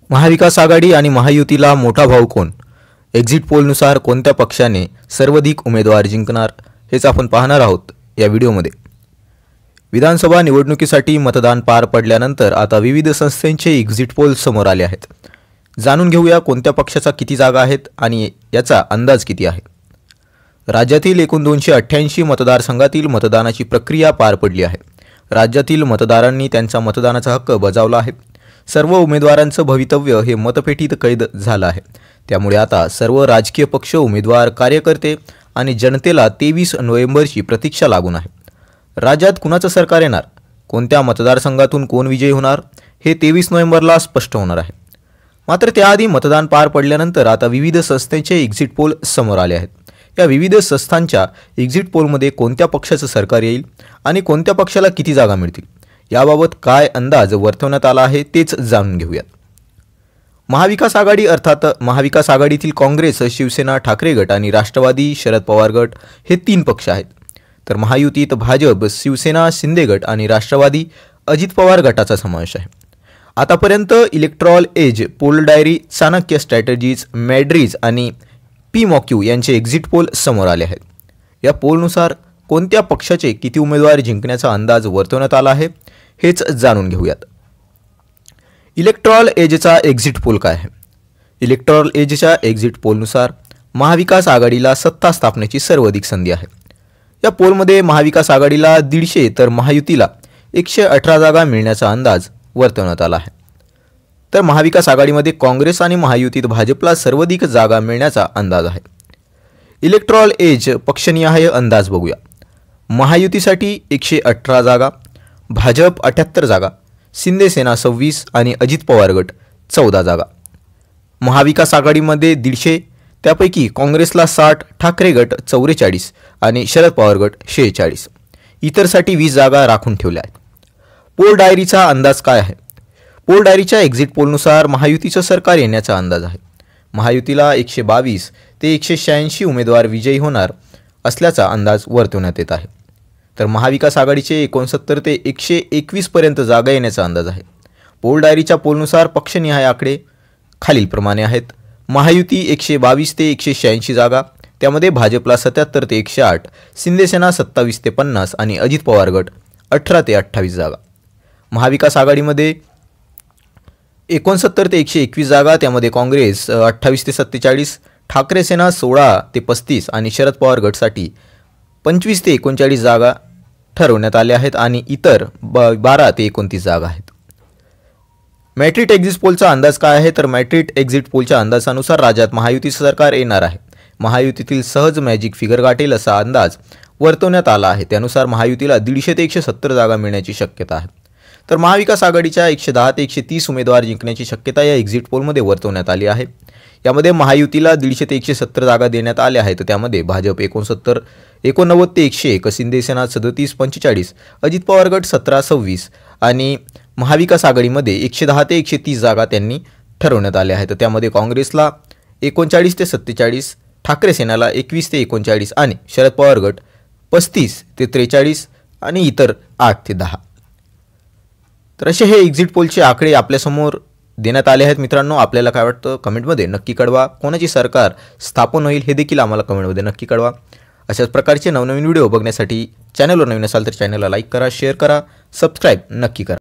महाविकास आघाडी आणि महायुतीला मोठा भाऊ कोण? एक्झिट पोलनुसार कोणत्या पक्षाने सर्वाधिक उमेदवार जिंकणार हेच आपण पाहणार आहोत या व्हिडिओमध्ये। विधानसभा निवडणुकीसाठी मतदान पार पडल्यानंतर आता विविध संस्थांचे एक्झिट पोल समोर आले आहेत। जाणून घेऊया कोणत्या पक्षाचा किती जागा आहेत आणि याचा अंदाज किती आहे। राज्यातील एकूण 288 मतदारसंघातील मतदानाची प्रक्रिया पार पडली आहे। राज्यातील मतदारांनी त्यांचा मतदानाचा हक्क बजावला आहे। सर्व उमेदवारांचं भवितव्य हे मतपेटीत कैद झालं आहे। त्यामुळे आता सर्व राजकीय पक्ष, उमेदवार, कार्यकर्ते आणि जनतेला 23 नोव्हेंबरची प्रतीक्षा लागून आहे। राज्यात कुणाचं सरकार येणार, कोणत्या मतदारसंघातून कोण विजयी होणार हे 23 नोव्हेंबरला स्पष्ट होणार आहे। मात्र त्याआधी मतदान पार पडल्यानंतर आता विविध संस्थांचे एक्झिट पोल समोर आले आहेत। या विविध संस्थांच्या एक्झिट पोलमध्ये कोणत्या पक्षाचं सरकार येईल आणि कोणत्या पक्षाला किती जागा मिळतील याबाबत काय अंदाज वर्तवण्यात आला आहे तेच जाणून घेऊयात। महाविकास आघाडी अर्थात महाविकास आघाडीतील काँग्रेस, शिवसेना, ठाकरे गट आणि राष्ट्रवादी शरद पवार गट हे 3 पक्ष आहेत। तर महायुतीत भाजप, शिवसेना, शिंदे गट आणि राष्ट्रवादी अजित पवार गटाचा समावेश आहे। आतापर्यंत Electoral Edge, Poll Diary, Chanakya Strategies, Matrize आणि पीमॉक्यू यांचे एक्झिट पोल समोर आले आहेत। या पोलनुसार कोणत्या पक्षाचे किती उमेदवार जिंकण्याचा अंदाज वर्तवण्यात आला आहे हेच जाणून घेऊयात। इलेक्ट्रॉल एजचा एक्झिट पोल काय आहे? इलेक्ट्रॉल एजच्या एक्झिट पोलनुसार महाविकास आघाडीला सत्ता स्थापनेची सर्वाधिक संधी आहे। या पोलमध्ये महाविकास आघाडीला 150 तर महायुतीला 118 जागा मिळण्याचा अंदाज वर्तवण्यात आला आहे। तर महाविकास आघाडीमध्ये काँग्रेस आणि महायुतीत भाजपला सर्वाधिक जागा मिळण्याचा अंदाज आहे। इलेक्ट्रॉल एज पक्षनिहाय अंदाज बघूया। महायुतीसाठी 118 जागा, भाजप 78 जागा, शिंदे सेना 26 आणि अजित पवार गट 14 जागा। महाविकास आघाडीमध्ये 150, त्यापैकी काँग्रेसला 60, ठाकरे गट 44 आणि शरद पवार गट 46। इतरसाठी 20 जागा राखून ठेवल्या आहेत। पोल डायरीचा अंदाज काय आहे? पोल डायरीच्या एक्झिट पोलनुसार महायुतीचं सरकार येण्याचा अंदाज आहे। महायुतीला 122 ते 186 उमेदवार विजयी होणार असल्याचा अंदाज वर्तवण्यात येत आहे। तर महाविकास आघाडीचे 69 ते 121 पर्यंत जागा येण्याचा अंदाज आहे। पोल डायरीच्या पोलनुसार पक्षनिहाय आकडे खालीलप्रमाणे आहेत। महायुती 122 ते 186 जागा, त्यामध्ये भाजपला 77 ते 108, शिंदेसेना 27 ते 50 आणि अजित पवार गट 18 ते 28 जागा। महाविकास आघाडीमध्ये 69 ते 121 जागा, त्यामध्ये काँग्रेस 28 ते 47, ठाकरे सेना 16 ते 35 आणि शरद पवार गटसाठी 25 ते 39 जागा ठरवण्यात आल्या आहेत आणि इतर 12 ते 29 जागा आहेत। मॅट्रिट एक्झिट पोलचा अंदाज काय आहे? तर मॅट्रिट एक्झिट पोलच्या अंदाजानुसार राज्यात महायुतीचं सरकार येणार आहे। महायुतीतील सहज मॅजिक फिगर गाठेल असा अंदाज वर्तवण्यात आला आहे। त्यानुसार महायुतीला 150 ते 170 जागा मिळण्याची शक्यता आहे। तर महाविकास आघाडीच्या 110 ते 130 उमेदवार जिंकण्याची शक्यता या एक्झिट पोलमध्ये वर्तवण्यात आली आहे। यामध्ये महायुतीला 150 ते 170 जागा देण्यात आल्या आहेत। त्यामध्ये भाजप 89 ते 101, शिंदेसेना 37-45, अजित पवार गट 17-26 आणि महाविकास आघाडीमध्ये 110 ते 130 जागा त्यांनी ठरवण्यात आल्या आहेत। त्यामध्ये काँग्रेसला 39 ते 47, ठाकरे सेनेला 21 ते 39 आणि शरद पवार गट 35 ते 43 आणि इतर 8 ते 10। तर असे हे एक्झिट पोलचे आकडे आपल्यासमोर देण्यात आले आहेत। मित्रांनो, आपल्याला काय वाटतं कमेंटमध्ये नक्की कळवा। कोणाची सरकार स्थापन होईल हे देखील आम्हाला कमेंटमध्ये नक्की कळवा। अशाच प्रकारचे नवनवीन व्हिडिओ बघण्यासाठी चॅनलवर नवीन असाल तर चॅनलला लाईक करा, शेअर करा, सबस्क्राईब नक्की करा।